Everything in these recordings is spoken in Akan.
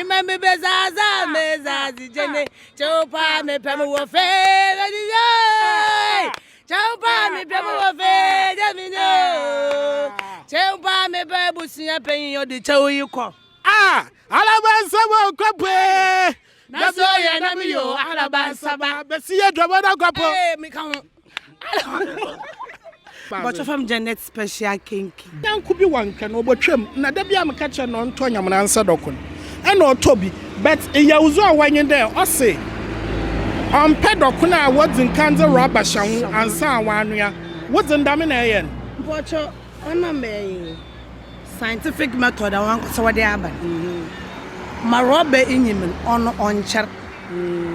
me bezaza mezazi jene chopa me pemu wo fe chopa me pemu wo fe jamino chopa me bebu sia pen yo de choyi ko alabansaba kwape na so ye na mi yo alabansaba besi ye dwabada kwapo mi kan but from Janet special Kenkey yanku bi wanka no obotwam na da bia me kache no nto nyamna nsa dokon e na otobi but eyawuzo awanyen there ose on pedokon a wodin kanze rubber shan ansa awanua wodin dame na yen bocho ona me scientific method awan so wade aba ma rubber inyimen ono oncher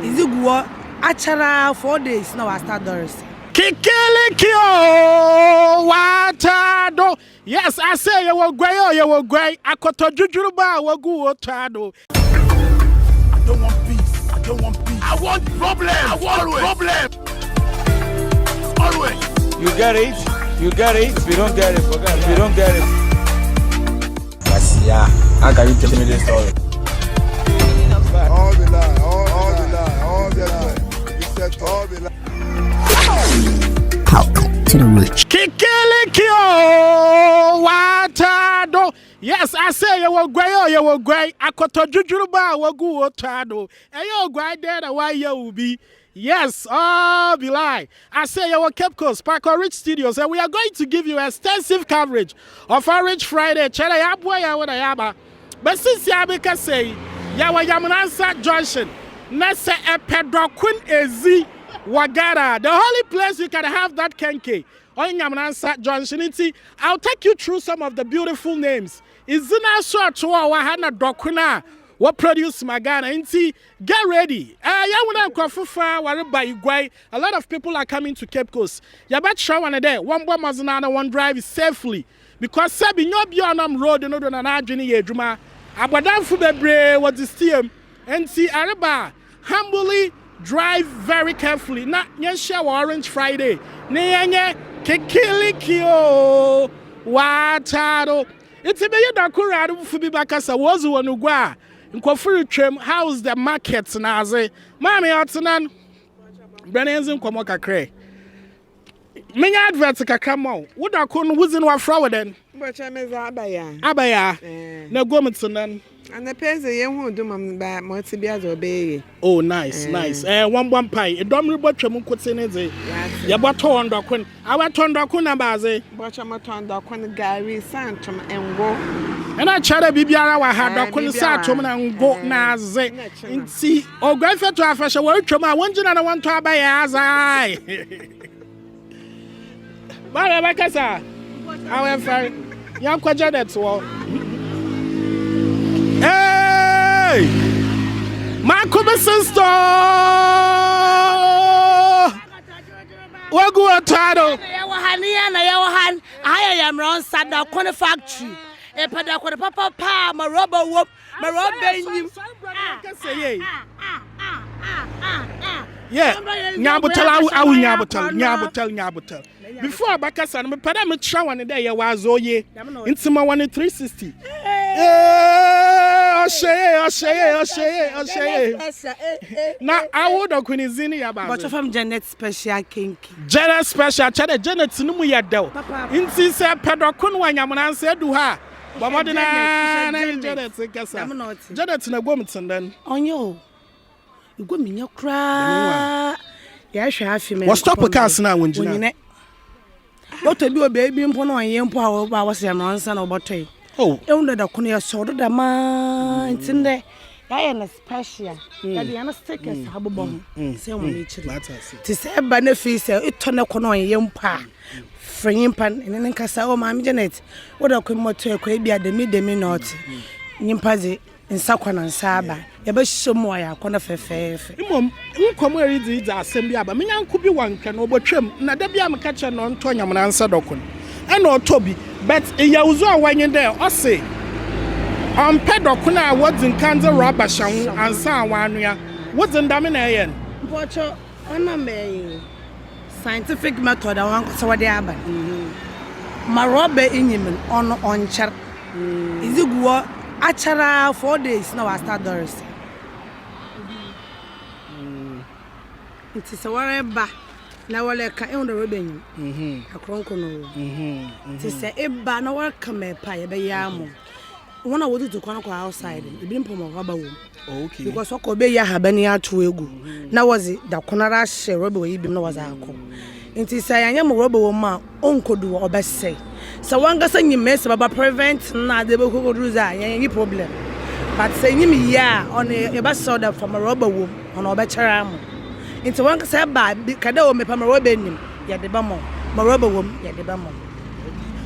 iziguo achara 4 days na wa start doris Kikilikio watado. Yes, I say you will gray. I got a jujuba wagu watado. I don't want peace. I want problem. Always. You get it. If you don't get it, forget it. If you don't get it. Yes, yeah. How can you tell me this story? All the lie. All the lie. To the rich. Kikilikio watado. Yes, I say you will gray. I got a jujuba wagu watado. And you gray there the way you will be. Yes, be lie. I say you will Kenkey Sparkle Rich Studios, and we are going to give you extensive coverage of our Rich Friday. But since Yabika say, Yawa Yamanasa Junction, Nasa Epedokun Ezi. Wagara, the holy place you can have that Kenkey. I'll take you through some of the beautiful names. Izina so to wahana dokuna. What produce Magana? Get ready. A lot of people are coming to Kenkey. You bet show one day. One boy mazana one drive safely. Because Sabi no beyond road no do na adwene ye adwuma. Abadanfo bebre what is team. Araba humbly drive very carefully. Na nyesha Orange Friday. Ne Kikilikio watado. It's a be dakura fu bi bakasa wozu wonugwa. Nkofuru twem how's the market na aze. Mami otenan. Branenzi nkomo kakre. Menya advert kakra ma. Wo dako no wuzin wa fra woden. Bocha meza abaya. Abaya. Na gomtsenan. And the person you do my multibias obey. Oh, nice. One pie. A domri botcham could say, Yabato on Docun. Our ton Docuna Baze. Botchamaton Docun Gary Santum and go. And I chat a Bibiara had Docun Satum and go Naze. And see, or Grandfather to a fresh word to my 101 to buy as I. Bye, Bacasa. However, young Quajanets wall. Hey! Marco sister! Wagu atado. Yawahan, I am round sad the corner factory. A padaco papa, my rubber whoop, my rubber. Yeah, Nyabutel, I will Nyabutel. Before Bakasan, my parameter show on the day was oh ye. Into my 360. Now I would have been in about. But from Janet special Kenkey. Janet special, Janet Numu do. Insi said Pedokun when Yaman said to her. But what did I Janet in a woman then? On you. You go me your cry. Yeah, she have him. What's stop a cast now when you what to do a baby in Pono and Yam Power was your son or bottle. Oh, only the Kunia soda the man in there. I am a special. That the stick is a bomb. Say on each to say benefits, it turned a corner and young pa. Fringing pan and then Casa, Mammy Janet. What a quick motor could be at the midday Nimpazi in Sakwan and Saba. You bet so more. I can't fair. Mom, you come where it is assembly, but me could be one can over trim. Nadabia catcher non Tonya man answer docun. And no Toby, but a Yauzo when you're there, or say. On pedokuna words in Kanza rubber shan and Sawania. What's in Daminayan? Bocho, I'm scientific method. I want so what they have. My rubber in him on chart. Is it what Achara 4 days now I start Doris. It is a wareba. Now wale ka on the rebenyu. Akronko no. It is a eba na welcome me pa ye be yamo. One I wanted to come outside. It didn't put my rubber room. Okay. Because what could be ya habani to ego. Now was it the Conara share rubber we be no was a co. It is I am a rubber woman, uncle do or best say. So one got saying you mess about prevent na de go do that any problem. But saying me ya on a bus soda from a rubber woman on our better into one said by Cado me pam robenim, ya de bamo, my rubber woman, ya de bamo.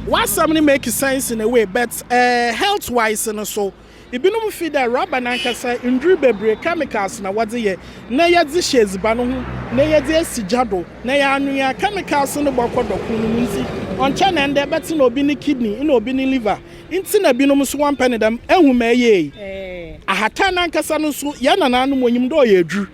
What something make sense in a way, but health wise and so. If you don't feed that rubber nankasa indri bebre chemicals na what's ye na ya dishes bano na ya desi jado na ya anu chemicals no boko dokunu nti on chana and betin obi ni kidney in obi ni liver nti na binom so one penny dem ehu ma ye ahata nankasa no so ya nananu monyim do ye adru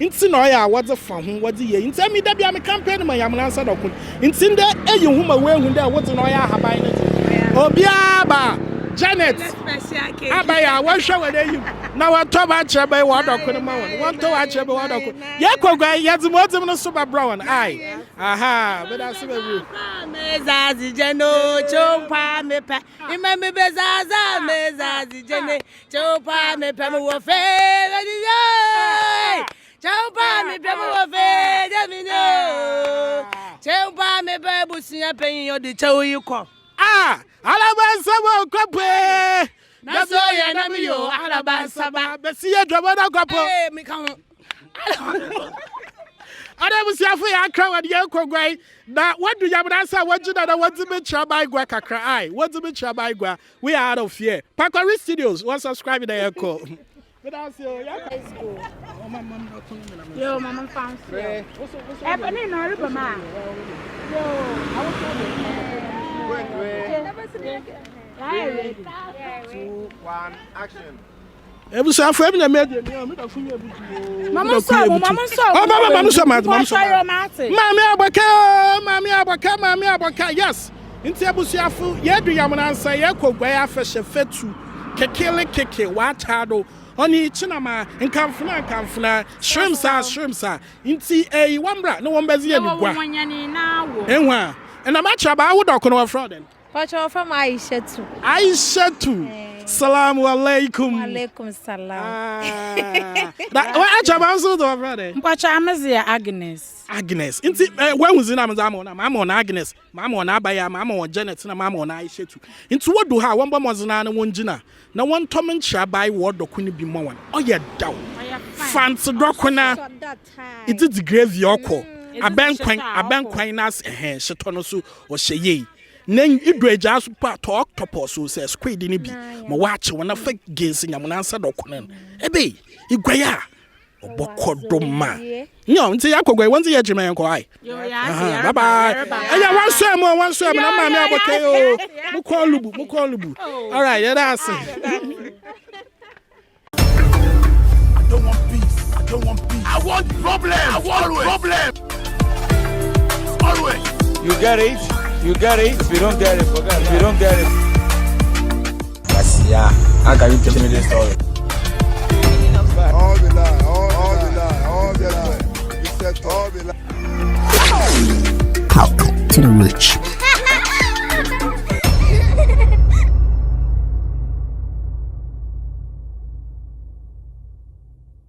nti na ya what's fa ho what's ye nti mi da bia me campaign ma yam nansa dokun nti nda eyi hu ma we hu da what's na ya haban ni obi aba Janet, Abaya, what shall you? Now I talk about Chabay water. One to watch every water. Yako, yes, what's in the super brown. Aye, aha, but that's a roof. Mezazi Jeno, Chopa Mepa, remember Bezaza, Mezazi Jene, Chopa Mepa, Wafe, Chopa Mepa, Chopa Mepa, Busia paying your detail you call. Ah, Alabama Cope. That's all you know. You Alabama, but see a drama couple. Me come. I never see a free account at Yoko Gray. Now, what do you have answer? What you know? What's the bit by Guacacra? What's the bit by Gua? We are out of here. Pakari Studios, one subscribe to the Echo. But I'll see you. Yo, Mama Fantse. Happening in our man. Yo, I was Wait. 2, 1, action. Every so afraid I made it. Mama saw. Mammy Abaka, yes. In Tiabusiafu, Yadu Yamanasa, Yako, Guaya Fesha Fetu, Keke, Watado, Oni Chinama, and Kamfuna, Shrimsa, Inti a Wambra, no one bezia. And I'm much about what I can fraud. But you're from Aisha too. Salamu alaikum. Alaikum salam. What I answer to brother? But I'm Agnes. Inti when was in Amazon? I'm on Agnes, Mamma on Abaya, Mamma on Janet, and Mamma on Aisha too. Into what do her one Bomazana one Jina? No one Tom and Shabai word or couldn't be more. Oh, yeah, down. Fantse Drokuna. It is the grave Yoko. A bank quinnas, Shatonosu or Sheye. Then you dreja super talk toposo says quid in be my watch when I fake gazing and answer document. Ebe, you graya or bocodoma. No, until I could go once a year, Jimmy and Koi. Bye bye. One swim, I'm Mukolubu. All right, that's it. I don't want peace. I want problem. Always. You get it? You get it? If you don't get it, forget it. If you don't get it. Yeah. How can you tell me this story? All the lie. You said all the lie. Power to the rich.